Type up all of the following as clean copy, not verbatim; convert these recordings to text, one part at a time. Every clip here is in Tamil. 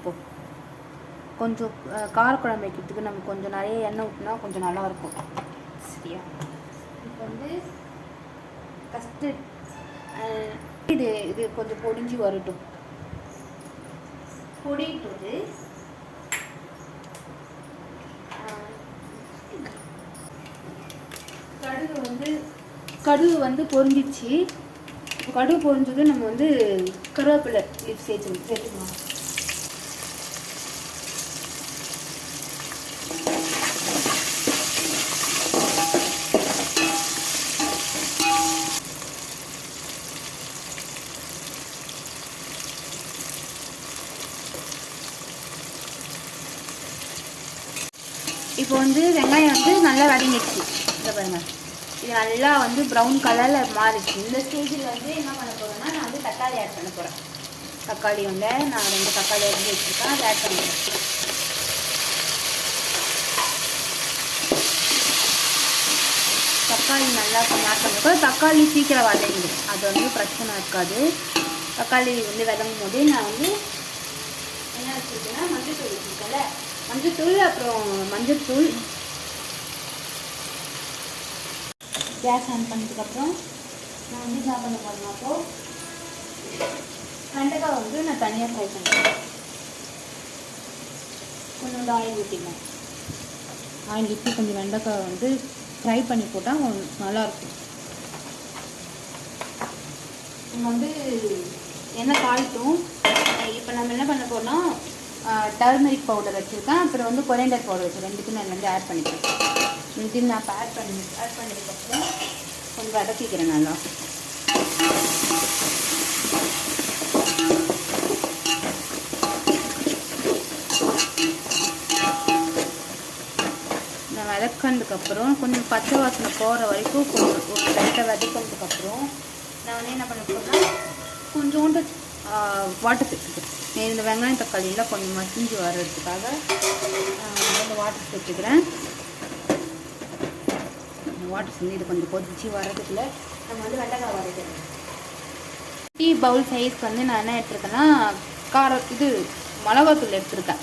இப்போது கொஞ்சம் காரக்குழம்பு வைக்கிறதுக்கு நம்ம கொஞ்சம் நிறைய எண்ணெய் ஊற்றினா கொஞ்சம் நல்லாயிருக்கும். சரியா? இப்போ வந்து கஸ்டர்ட் இது கொஞ்சம் பொடிஞ்சு வரட்டும். பொடிட்டு கடுகு வந்து பொரிஞ்சிச்சு. கடுகு பொரிஞ்சது நம்ம வந்து கருவேப்பிலை சேர்த்துக்கலாம். இப்போ வந்து வெங்காயம் வந்து நல்லா வதங்கிடுச்சு. இதை பாருங்கள், இது நல்லா வந்து ப்ரௌன் கலரில் மாறிடுச்சு. இந்த ஸ்டேஜில் வந்து என்ன பண்ண போகிறேன்னா, நான் வந்து தக்காளி ஆட் பண்ண போகிறேன். தக்காளி வந்து நான் 2 தக்காளி அரிஞ்சு வச்சுருக்கேன், அதை ஆட் பண்ணுறேன். தக்காளி நல்லா ஆட் பண்ணுறப்போ தக்காளி சீக்கிரம் வதங்கிடும். அது வந்து பிரச்சனை இருக்காது. தக்காளி வந்து வதங்கும் போது நான் வந்து என்ன வச்சுருக்கேன்னா, மஞ்சள்தூள் வச்சுருக்கேன்ல, மஞ்சள்தூள் அப்புறம் மஞ்சள்தூள் கேஸ் ஆன் பண்ணதுக்கப்புறம் நான் வந்து என்ன பண்ண போகிறேன். அப்போது வெண்டைக்காய் வந்து நான் தனியாக ஃப்ரை பண்ணுறேன். கொஞ்சம் ஆயில் ஊற்றிடுவேன். ஆயில் ஊற்றி கொஞ்சம் வெண்டைக்காய் வந்து ஃப்ரை பண்ணி போட்டால் நல்லாயிருக்கும். இங்கே வந்து எண்ணெய் காய்ட்டும். இப்போ நம்ம என்ன பண்ண போகிறோம்னா, டர்மரிக் பவுடர் வச்சுருக்கேன், அப்புறம் வந்து கொரியண்டர் பவுடர் வச்சுருக்கேன். ரெண்டுக்கும் நான் வந்து ஆட் பண்ணிக்கிறேன். ரெண்டுத்தையும் நான் இப்போ ஆட் பண்ணதுக்கப்புறம் கொஞ்சம் வதக்கிக்கிறேன் நல்லா. நான் வதக்கினதுக்கப்புறம் கொஞ்சம் பச்சை வாசனை போகிற வரைக்கும் கொஞ்சம் ஒரு லைட்டாக வதக்கினதுக்கப்புறம் நான் வந்து என்ன பண்ண போகிறேன்னா, கொஞ்சோண்டு வாட்டர் சேர்த்துக்கிறேன். இந்த வெங்காயம் தக்காளியெல்லாம் கொஞ்சம் மசிஞ்சு வர்றதுக்காக இந்த வாட்டர் சேர்த்துக்கிறேன். வாட்டர் சேர்ந்து இது கொஞ்சம் கொதிச்சு வர்றதுக்குள்ள நம்ம வந்து வெண்டைக்காய் வதக்கிறோம். டீ பவுல் சைஸ்க்கு வந்து நான் என்ன எடுத்துருக்கேன்னா, மிளகாத்தூள் எடுத்துருக்கேன்.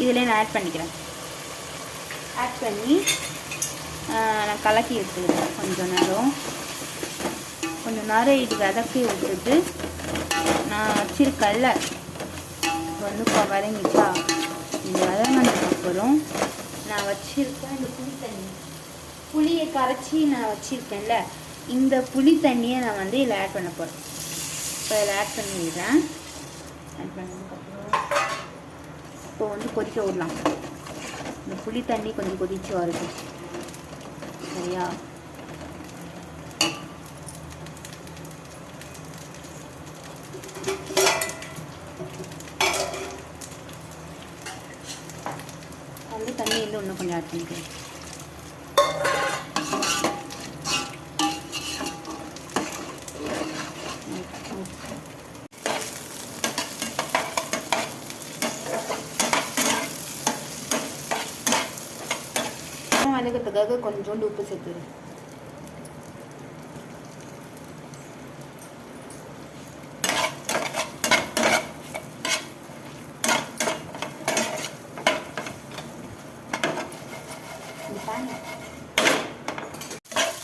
இதில் நான் ஆட் பண்ணிக்கிறேன். ஆட் பண்ணி நான் கலக்கி எடுத்துக்கிறேன். கொஞ்சம் நேரம் இது வதக்கி விட்டுட்டு நான் வச்சிருக்கல வந்து வதங்கிச்சா, இது வதங்கினதுக்கப்புறம் நான் வச்சுருக்கேன் இந்த புளியை கரைச்சி நான் வச்சுருக்கேன்ல, இந்த புளி தண்ணியை நான் வந்து இதில் ஆட் பண்ண போகிறேன். இப்போ இதில் ஆட் பண்ணிடுறேன். ஆட் பண்ணதுக்கப்புறம் இப்போ வந்து கொதிக்க விடலாம். இந்த புளி தண்ணி கொஞ்சம் கொதிச்சு வருது. சரியா? வந்து தண்ணி வந்து இன்னும் கொஞ்சம் ஆட் பண்ணிக்கிறேன். வதக்கிறதுக்காக கொஞ்சோண்டு உப்பு சேர்த்துக்கிறேன்.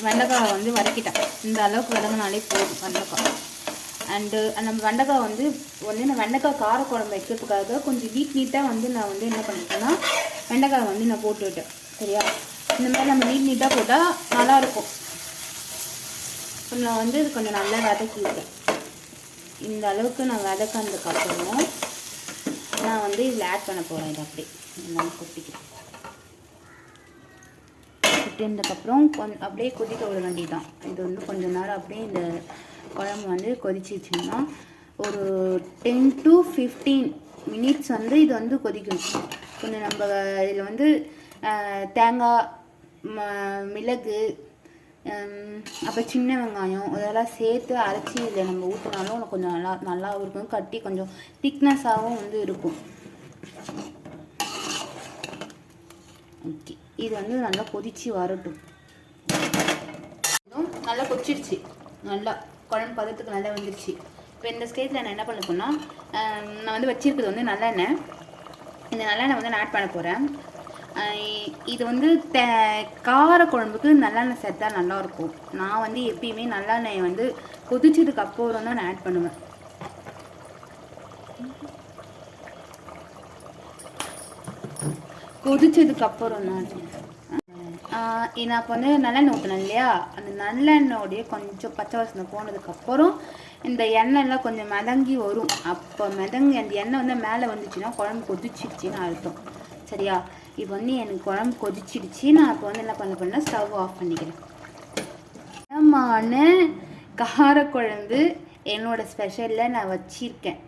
வெண்டைக்காய் வந்து வதக்கிட்டேன். இந்த அளவுக்கு வதங்கினாலே போதும் வெண்டைக்காய். அண்டு நம்ம வெண்டைக்காய் வந்து நான் வெண்டைக்காய் காரக்குழம்பு வைக்கிறதுக்காக கொஞ்சம் நீட்டாக வந்து நான் வந்து என்ன பண்ணிட்டேன்னா, வெண்டைக்காய் வந்து நான் போட்டுவிட்டேன். சரியா? இந்த மாதிரி நம்ம நீட்டாக போட்டால் நல்லாயிருக்கும். இப்போ நான் வந்து இது கொஞ்சம் நல்லா வதக்கிவிட்டேன். இந்த அளவுக்கு நான் வதக்கினதுக்கப்புறமும் நான் வந்து இதில் ஆட் பண்ண போகிறேன். இதை அப்படியே நல்லா கொட்டிக்கிறேன். கொட்டினதுக்கப்புறம் அப்படியே கொதிக்க விட வேண்டியதான். இது வந்து கொஞ்சம் நேரம் அப்படியே இந்த குழம்பு வந்து கொதிச்சிச்சுன்னா ஒரு 10 to 15 மினிட்ஸ் வந்து இது வந்து கொதிக்கணும். கொஞ்சம் நம்ம இதில் வந்து தேங்காய், மிளகு, அப்போ சின்ன வெங்காயம் இதெல்லாம் சேர்த்து அரைச்சி இதில் நம்ம ஊற்றினாலும் கொஞ்சம் நல்லாவும் இருக்கும். கட்டி கொஞ்சம் திக்னஸாகவும் வந்து இருக்கும். ஓகே, இது வந்து நல்லா கொதிச்சு வரட்டும். நல்லா கொதிச்சிடுச்சு. நல்லா குழம்பு பதத்துக்கு நல்லா வந்துடுச்சு. இப்போ இந்த ஸ்டேஜில் நான் என்ன பண்ண போனால், நான் வந்து வச்சிருக்கிறது வந்து நல்லெண்ணெய். இந்த நல்லெண்ணெய் வந்து நான் ஆட் பண்ண போகிறேன். இது வந்து கார குழம்புக்கு நல்லெண்ணெய் சேர்த்தா நல்லாயிருக்கும். நான் வந்து எப்பயுமே நல்லெண்ணெயை வந்து கொதிச்சதுக்கு அப்புறம் தான் நான் ஆட் பண்ணுவேன். கொதிச்சதுக்கு அப்புறம் நான் இப்போ வந்து நல்லெண்ணெய் ஊற்றினேன் இல்லையா, அந்த நல்லெண்ணெயோடைய கொஞ்சம் பச்சை வாசனை போனதுக்கப்புறம் இந்த எண்ணெய்லாம் கொஞ்சம் மிதங்கி வரும். அப்போ மிதங்கி அந்த எண்ணெய் வந்து மேலே வந்துச்சுன்னா குழம்பு கொதிச்சிடுச்சின்னு அர்த்தம். சரியா? இப்போ வந்து எனக்கு குழம்பு கொதிச்சிடுச்சு. நான் இப்போ வந்து என்ன பண்ணேன்னா ஸ்டவ் ஆஃப் பண்ணிக்கிறேன். காரக்குழம்பு என்னோடய ஸ்பெஷலில் நான் வச்சுருக்கேன்.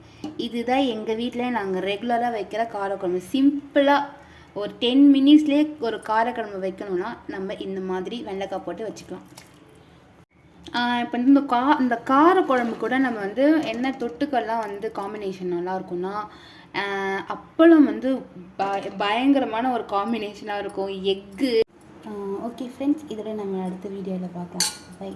இதுதான் எங்கள் வீட்டில் நாங்கள் ரெகுலராக வைக்கிற காரக்குழம்பு. சிம்பிளாக ஒரு 10 மினிட்ஸ்லேயே ஒரு காரக்குழம்பு வைக்கணும்னா நம்ம இந்த மாதிரி வெண்டைக்காய் போட்டு வச்சுக்கலாம். இப்போ வந்து இந்த காரக்குழம்பு கூட நம்ம வந்து என்ன தொட்டுக்கெல்லாம் வந்து காம்பினேஷன் நல்லாயிருக்கும்னா, அப்பளம் வந்து பயங்கரமான ஒரு காம்பினேஷனாக இருக்கும், எக்கு. ஓகே ஃப்ரெண்ட்ஸ், இதோட நம்ம அடுத்த வீடியோவில் பார்க்கலாம். பை.